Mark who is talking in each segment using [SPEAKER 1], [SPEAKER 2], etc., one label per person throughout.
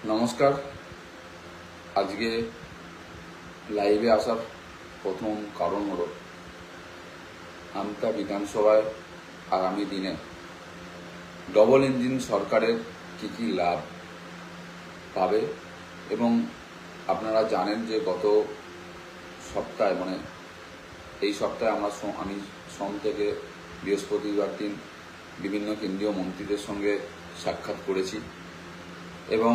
[SPEAKER 1] নমস্কার। আজকে লাইভে আসার প্রথম কারণ হলো আমতা বিধানসভায় আগামী দিনে ডবল ইঞ্জিন সরকারের কি কি লাভ পাবে এবং আপনারা জানেন যে গত সপ্তাহে এই সপ্তাহে আমি সোম থেকে বৃহস্পতিবার দিন বিভিন্ন কেন্দ্রীয় মন্ত্রীদের সঙ্গে সাক্ষাৎ করেছি এবং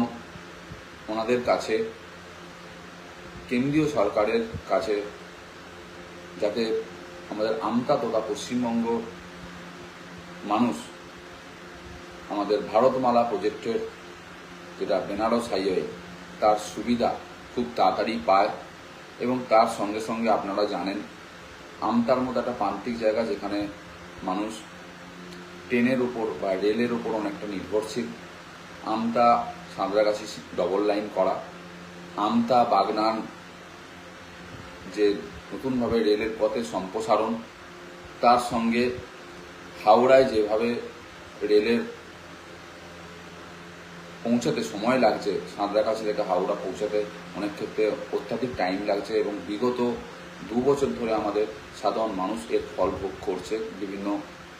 [SPEAKER 1] ওনাদের কাছে কেন্দ্রীয় সরকারের কাছে যাতে আমাদের আমতা তথা পশ্চিমবঙ্গ মানুষ আমাদের ভারতমালা প্রজেক্টের যেটা বেনারস হাইওয়ে তার সুবিধা খুব তাড়াতাড়ি পায় এবং তার সঙ্গে সঙ্গে আপনারা জানেন আমতার মতো একটা প্রান্তিক জায়গা যেখানে মানুষ ট্রেনের উপর বা রেলের উপর অনেকটা নির্ভরশীল। আমতা সাঁতরাগাছি ডবল লাইন করা, আমতা বাগনান যে নতুনভাবে রেলের পথে সম্প্রসারণ, তার সঙ্গে হাওড়ায় যেভাবে রেলের পৌঁছাতে সময় লাগছে, সাঁতরাগাছি থেকে হাওড়া পৌঁছাতে অনেক ক্ষেত্রে অত্যাধিক টাইম লাগছে এবং বিগত 2 বছর ধরে আমাদের সাধারণ মানুষ এর ফল ভোগ করছে বিভিন্ন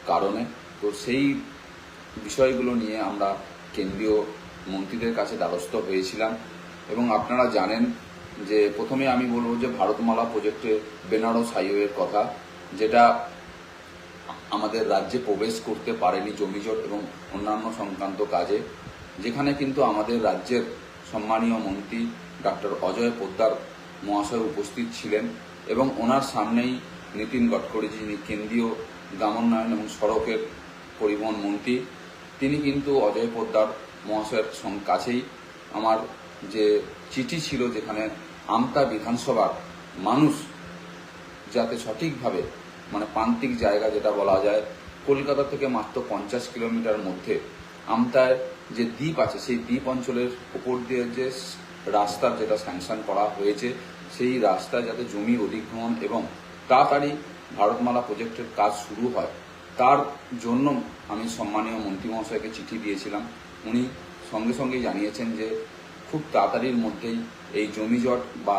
[SPEAKER 1] কারণে। তো সেই বিষয়গুলো নিয়ে আমরা কেন্দ্রীয় মন্ত্রীদের কাছে দ্বারস্থ হয়েছিলাম এবং আপনারা জানেন যে প্রথমে আমি বলবো যে ভারতমালা প্রজেক্টে বেনারস হাইওয়ের কথা, যেটা আমাদের রাজ্যে প্রবেশ করতে পারেনি জমিজট এবং অন্যান্য সংক্রান্ত কাজে, যেখানে কিন্তু আমাদের রাজ্যের সম্মানীয় মন্ত্রী ডক্টর অজয় পোদ্দার মহাশয় উপস্থিত ছিলেন এবং ওনার সামনেই নীতিন গডকরি, যিনি কেন্দ্রীয় গ্রামোন্নয়ন এবং সড়কের পরিবহন মন্ত্রী, তিনি কিন্তু অজয় পোদ্দার মহাশয়ের কাছেই আমার যে চিঠি ছিল, যেখানে আমতা বিধানসভার মানুষ যাতে সঠিকভাবে প্রান্তিক জায়গা যেটা বলা যায়, কলকাতা থেকে মাত্র 50 কিলোমিটার মধ্যে আমতায় যে দ্বীপ আছে, সেই দ্বীপ অঞ্চলের উপর দিয়ে যে রাস্তার যেটা স্যাংশন করা হয়েছে, সেই রাস্তায় যাতে জমি অধিগ্রহণ এবং তাড়াতাড়ি ভারতমালা প্রজেক্টের কাজ শুরু হয়, তার জন্য আমি সম্মানীয় মন্ত্রী মহাশয়কে চিঠি দিয়েছিলাম। উনি সঙ্গে সঙ্গেই জানিয়েছেন যে খুব তাড়াতাড়ির মধ্যেই এই জমিজট বা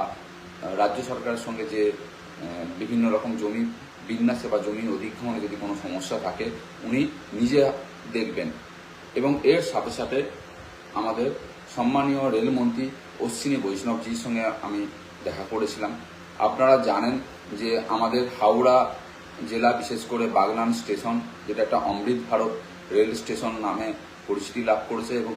[SPEAKER 1] রাজ্য সরকারের সঙ্গে যে বিভিন্ন রকম জমি বিন্যাসে বা জমি অধিগ্রহণে যদি কোনো সমস্যা থাকে উনি নিজে দেখবেন। এবং এর সাথে সাথে আমাদের সম্মানীয় রেলমন্ত্রী অশ্বিনী বৈষ্ণবজির সঙ্গে আমি দেখা করেছিলাম। আপনারা জানেন যে আমাদের হাওড়া জেলা, বিশেষ করে বাগনান স্টেশন, যেটা একটা অমৃত ভারত রেল স্টেশন নামে পরিচিতি লাভ করেছে এবং